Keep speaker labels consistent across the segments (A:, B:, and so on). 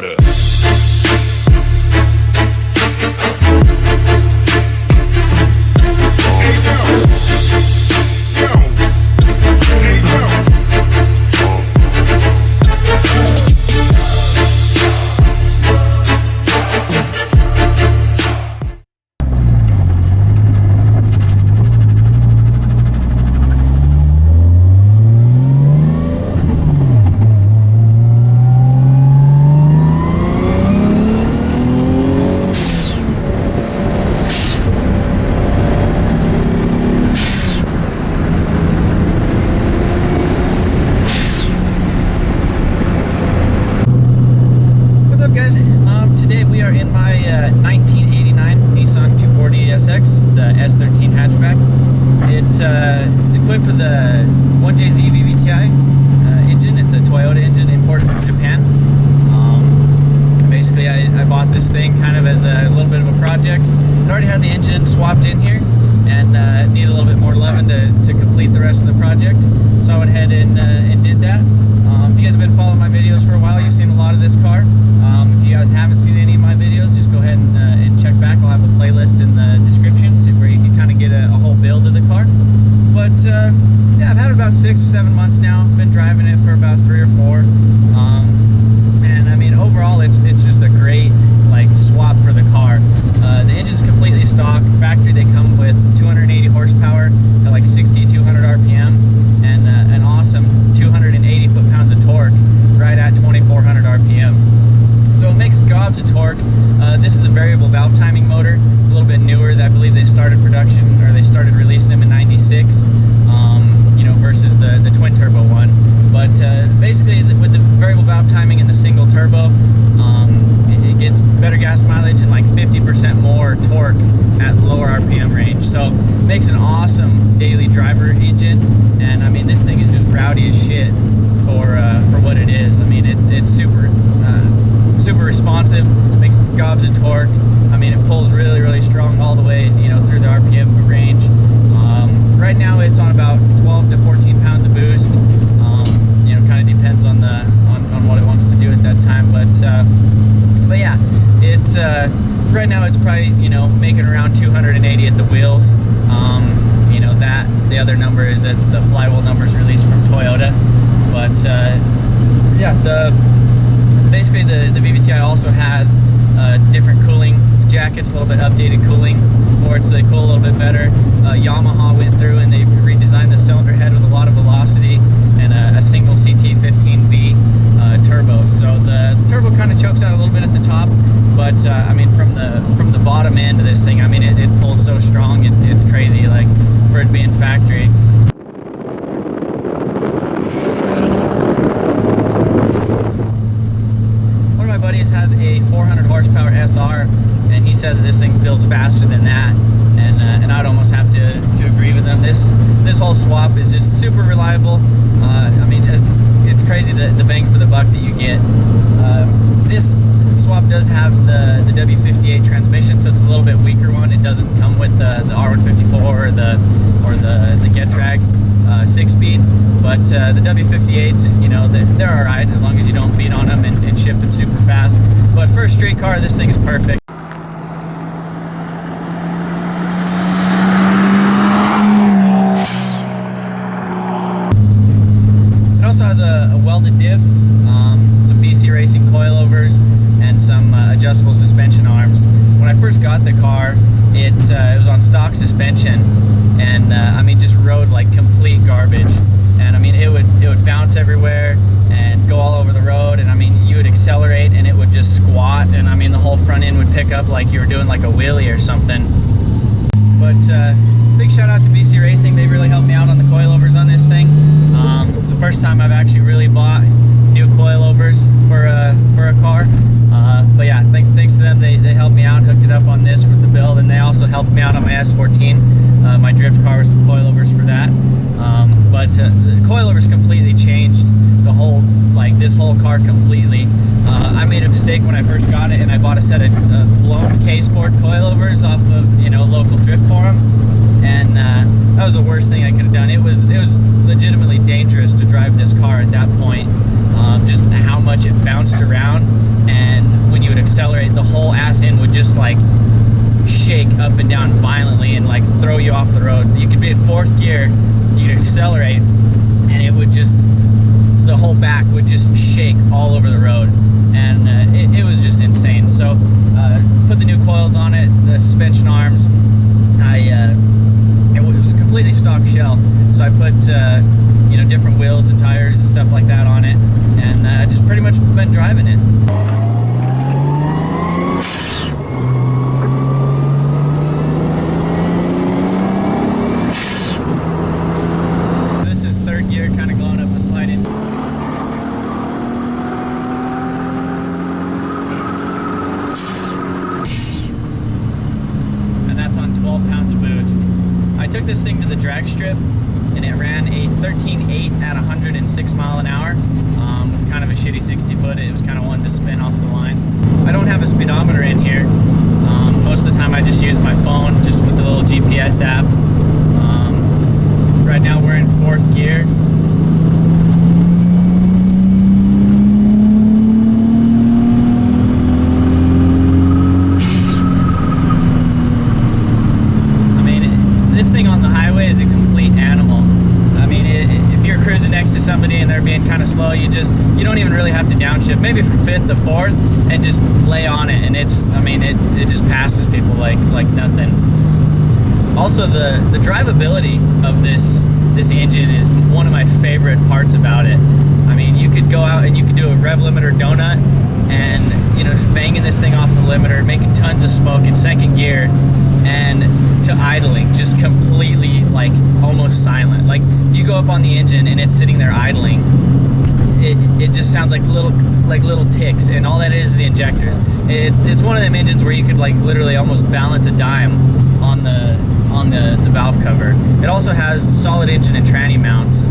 A: louder.
B: Today we are in my 1989 Nissan 240sx. It's a S13 hatchback. It's equipped with a 1JZ Vvt-i engine. It's a Toyota engine imported from Japan. Basically, I bought this thing kind of as a little bit of a project. I already had the engine swapped in here and need a little bit more loving to complete the rest of the project. So I went ahead and did that. If you guys have been following my videos for a while, you've seen a lot of this car. If you guys haven't seen any of my videos, just go ahead and check back. I'll have a playlist in the description where you can kind of get a whole build of the car. But yeah, I've had it about 6 or 7 months now. Been driving it for about 3 or 4. And I mean, overall, it's just a great swap for the car. The engine's completely stock. Factory, they come with 280 horsepower at like 6,200 RPM and an awesome 280 foot-pounds of torque right at 2,400 RPM. So it makes gobs of torque. This is a variable valve timing motor, a little bit newer. I believe they started production, or they started releasing them in '96. You know, versus the twin turbo one. But basically, with the variable valve timing and the single turbo, it gets better gas mileage and like 50% more torque at lower RPM range. So it makes an awesome daily driver engine. And I mean, this thing is just rowdy as shit for what it is. I mean, it's super super responsive, makes gobs of torque. I mean, it pulls really strong all the way, you know, through the RPM range. Right now it's on about 12 to 14 pounds of boost. You know, kind of depends on what it wants to do at that time. But yeah, it's right now it's probably, you know, making around 280 at the wheels. You know, that the other number is at the flywheel numbers released from Toyota. But yeah, basically the Vvt-i also has different cooling jackets, a little bit updated cooling for it, so they cool a little bit better. Yamaha went through and they redesigned the cylinder head with a lot of velocity and a single CT15V turbo. So the turbo kind of chokes out a little bit at the top, but I mean, from the bottom end of this thing, I mean, it pulls so strong, it's crazy, like, for it being factory. Has a 400 horsepower SR, and he said that this thing feels faster than that, and I'd almost have to agree with him. This whole swap is just super reliable. I mean, it's crazy the bang for the buck that you get. This swap does have the W58 transmission, so it's a little bit weaker one. It doesn't come with the R154 or the Getrag 6-speed, but the W58s, you know, they're all right as long as you don't beat on them and shift them super fast. But for a street car, this thing is perfect. It also has a welded diff, some BC Racing coilovers, and some adjustable suspension arms. When I first got the car, it was on stock suspension, and I mean, just rode like complete garbage. And I mean, it would bounce everywhere and go all over the road, and I mean, you would accelerate and it would just squat, and I mean, the whole front end would pick up like you were doing like a wheelie or something. But big shout out to BC Racing. They really helped me out on the coilovers on this thing. It's the first time I've actually really bought new coilovers for a car. But yeah, thanks to them, they helped me out, hooked it up on this with the build, and they also helped me out on my S14, my drift car, with some coilovers for that. But the coilovers completely changed the whole, this whole car completely. I made a mistake when I first got it, and I bought a set of blown K-Sport coilovers off of, you know, local drift forum, and that was the worst thing I could have done. It was legitimately dangerous to drive this car at that point. Just how much it bounced around, and the whole ass end would just like shake up and down violently and like throw you off the road. You could be in 4th gear, you'd accelerate, and it would just, the whole back would just shake all over the road, and it was just insane. So put the new coils on it, the suspension arms. It was a completely stock shell, so I put you know, different wheels and tires and stuff like that on it, and I just pretty much been driving it. This is 3rd gear, kind of going up the slide in. And that's on 12 pounds of boost. I took this thing to the drag strip, and it ran a 13.8 at 106 mile an hour with kind of a shitty 60 foot. It was kind of one to spin off the line. I don't have a speedometer in here. Most of the time I just use my phone, just with the little GPS app. Right now we're in 4th gear. This thing on the highway is a complete animal. I mean, if you're cruising next to somebody and they're being kind of slow, you don't even really have to downshift, maybe from 5th to 4th, and just lay on it, and it's, I mean, it just passes people like nothing. Also, the drivability of this engine is one of my favorite parts about it. I mean, you could go out and you could do a rev limiter donut, and you know, just banging this thing off the limiter, making tons of smoke in 2nd gear, and to idling, just completely like almost silent. Like you go up on the engine and it's sitting there idling, it just sounds like little ticks, and all that is the injectors. It's one of them engines where you could like literally almost balance a dime on the valve cover. It also has solid engine and tranny mounts,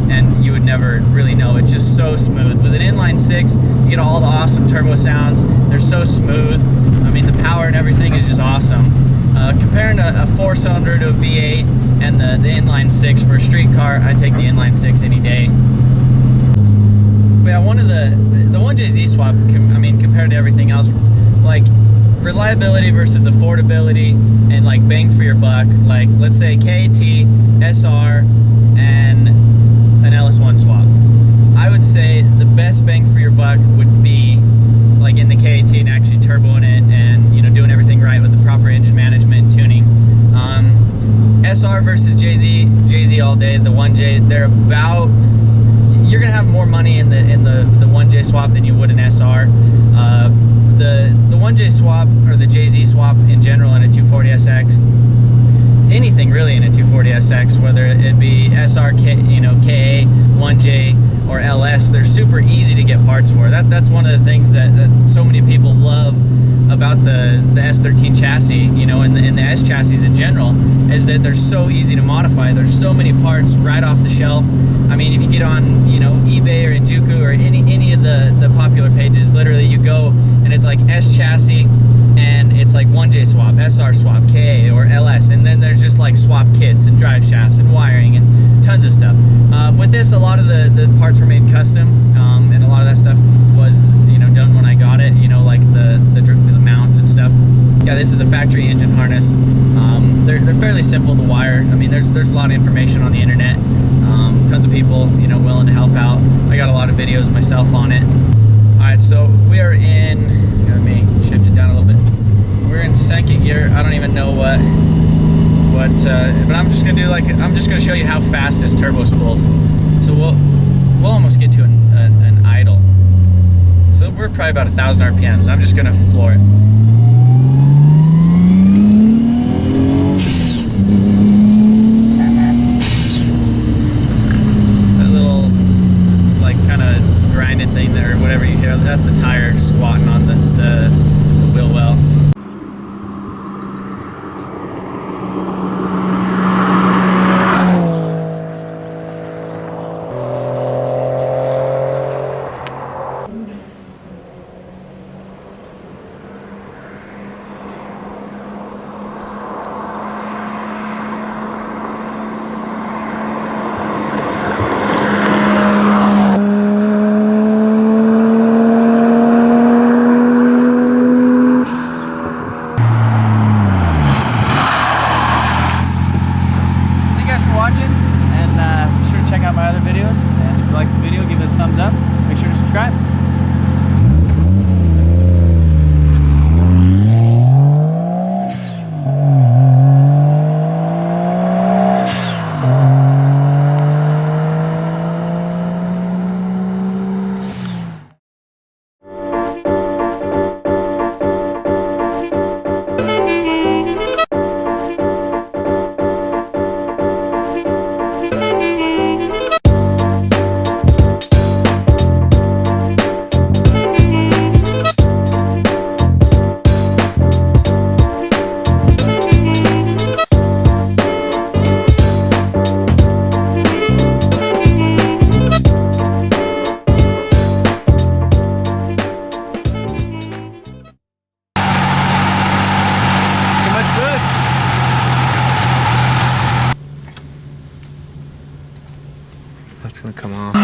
B: and you would never really know. It's just so smooth. With an inline 6, you get all the awesome turbo sounds. They're so smooth. I mean, the power and everything is just awesome. Comparing a 4-cylinder to a V8 and the inline 6 for a street car, I take the inline 6 any day. But yeah, one of the 1JZ swap, I mean, compared to everything else, like reliability versus affordability and like bang for your buck, like let's say KAT, SR, and an LS1 swap. I would say the best bang for your buck would be like in the KAT and actually turboing it and, you know, doing everything right with the proper engine management and tuning. SR versus JZ all day. The 1J, they're about, you're gonna have more money in the 1J swap than you would in SR. The 1J swap, or the JZ swap in general, in a 240sx, anything really in a 240sx, whether it be SR, you know, KA, 1J, or LS, they're super easy to get parts for. That's one of the things that so many people love about the S13 chassis, you know, and the S chassis in general, is that they're so easy to modify. There's so many parts right off the shelf. I mean, if you get on, you know, eBay or Injuku or any of the popular pages, literally you go and it's like S chassis and it's like 1J swap, SR swap, KA, or LS, and then there's just like swap kits and drive shafts and wiring and tons of stuff. With this, a lot of the parts were made custom, and a lot of that stuff was, you know, done when I got it, you know, like the mounts and stuff. Yeah, this is a factory engine harness. They're fairly simple to wire. I mean, there's a lot of information on the internet. Tons of people, you know, willing to help out. I got a lot of videos myself on it. All right, so we are in, let me shift it down a little bit. We're in 2nd gear. I don't even know what, but I'm just gonna do I'm just gonna show you how fast this turbo spools. So we'll almost get to an idle. So we're probably about 1,000 RPMs. I'm just gonna floor it. That little like kind of grinding thing there, or whatever you hear, that's the tire squatting on the wheel well.
A: come off.